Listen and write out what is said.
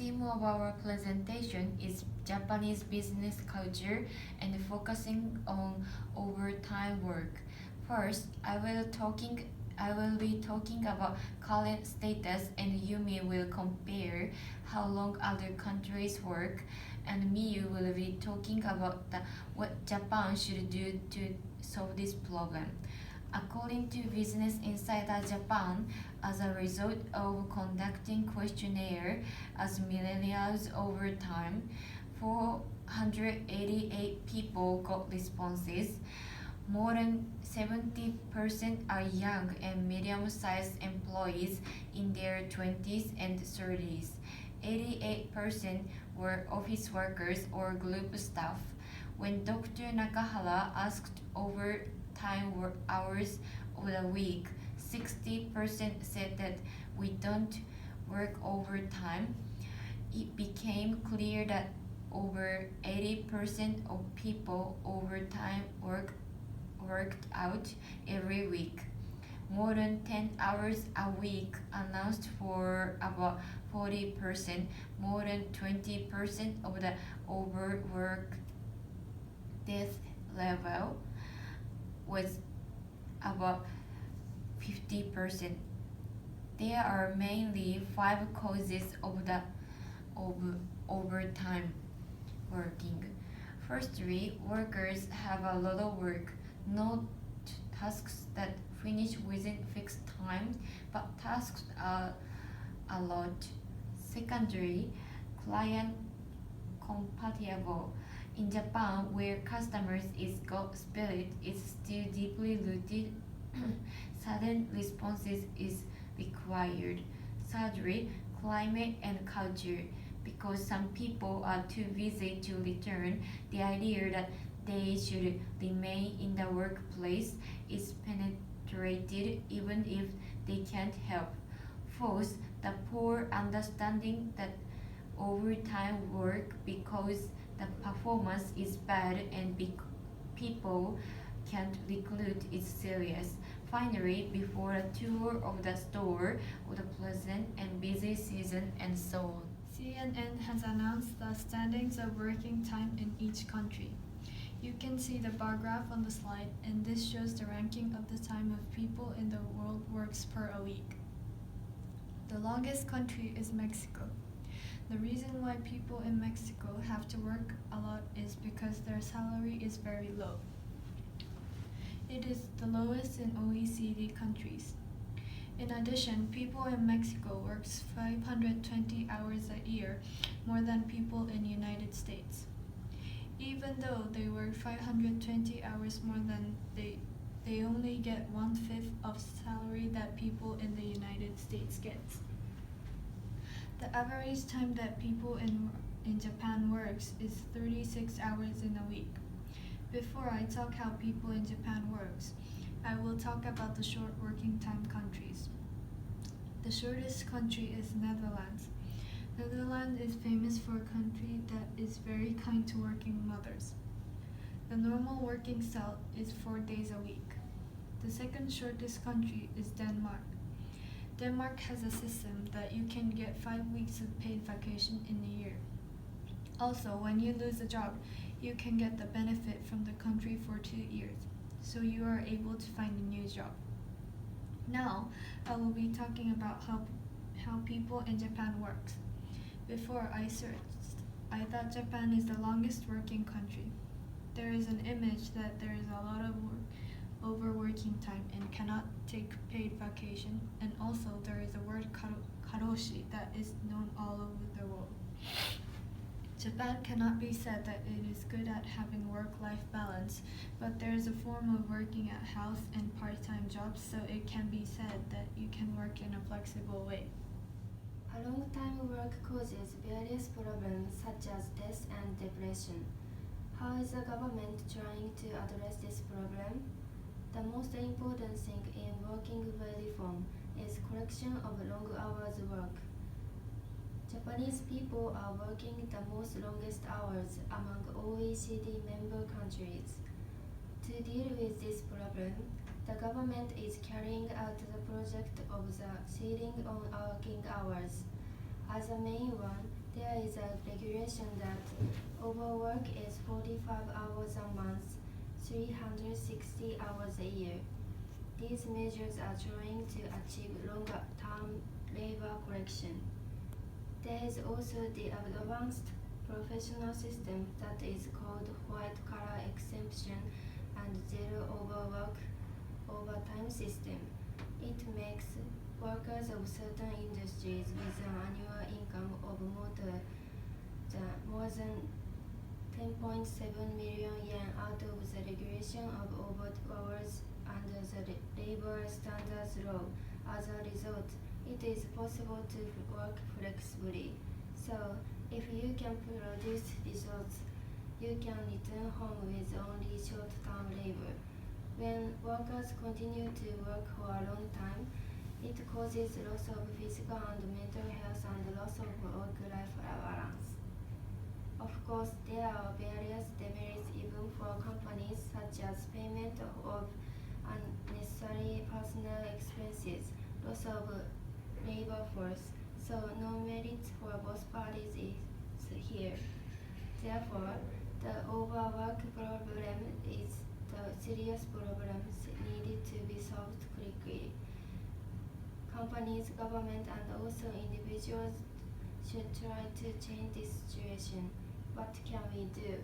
theme of our presentation is Japanese business culture and focusing on overtime work. First, I will be talking about current status and Yumi will compare how long other countries work and Miyu will be talking about what Japan should do to solve this problem. According to Business Insider Japan, as a result of conducting questionnaire as millennials over time, 488 people got responses. More than 70% are young and medium-sized employees in their 20s and 30s. 88% were office workers or group staff. When Dr. Nakahara asked overtime work hours of the week, 60% said that we don't work overtime. It became clear that over 80% of people overtime worked out every week. More than 10 hours a week announced for about 40%, more than 20% of the overwork death level was about 50%. There are mainly five causes of overtime working. Firstly, workers have a lot of work, not tasks that finish within fixed time, but tasks are a lot. Secondly, client compatible. In Japan, where customers is God spirit is still deeply rooted, sudden responses is required. Thirdly, climate and culture. Because some people are too busy to return, the idea that they should remain in the workplace is penetrated even if they can't help. Fourth, the poor understanding that overtime work because the performance is bad and people can't recruit is serious. Finally, before a tour of the store of the pleasant and busy season and so on. CNN has announced the standings of working time in each country. You can see the bar graph on the slide, and this shows the ranking of the time of people in the world works per a week. The longest country is Mexico. The reason why people in Mexico have to work a lot is because their salary is very low. It is the lowest in OECD countries. In addition, people in Mexico works 520 hours a year, more than people in United States. Even though they work 520 hours more than they only get 1/5 of salary that people in the United States gets. The average time that people in Japan works is 36 hours in a week. Before I talk how people in Japan works, I will talk about the short working time countries. The shortest country is Netherlands. Netherlands is famous for a country that is very kind to working mothers. The normal working style is 4 days a week. The second shortest country is Denmark. Denmark has a system that you can get 5 weeks of paid vacation in a year. Also, when you lose a job, you can get the benefit from the country for 2 years, so you are able to find a new job. Now, I will be talking about how people in Japan works. Before I searched, I thought Japan is the longest working country. There is an image that there is a lot of overworking time and cannot take paid vacation, and also there is a word karoshi that is known all over the world. Japan cannot be said that it is good at having work-life balance, but there is a form of working at house and part-time jobs, so it can be said that you can work in a flexible way. A long time work causes various problems such as death and depression. How is the government trying to address this problem? The most important thing in working reform is correction of long hours work. Japanese people are working the most longest hours among OECD member countries. To deal with this problem, the government is carrying out the project of the ceiling on working hours. As a main one, There is a regulation that overwork is 45 hours a month, 360 hours a year. These measures are trying to achieve longer-term labor correction. There is also the advanced professional system that is called white-collar exemption and zero overtime system. It makes workers of certain industries with an annual income of more than 10.7 million yen out of the regulation of hours under the labor standards law. As a result, it is possible to work flexibly. So, if you can produce results, you can return home with only short-term labor. When workers continue to work for a long time, it causes loss of physical and mental health and loss of work-life balance. Of course, there are various demerits even for companies, such as payment of unnecessary personal expenses, loss of labor force, so no merit for both parties is here. Therefore, the overwork problem is the serious problem needed to be solved quickly. Companies, government, and also individuals should try to change this situation. What can we do?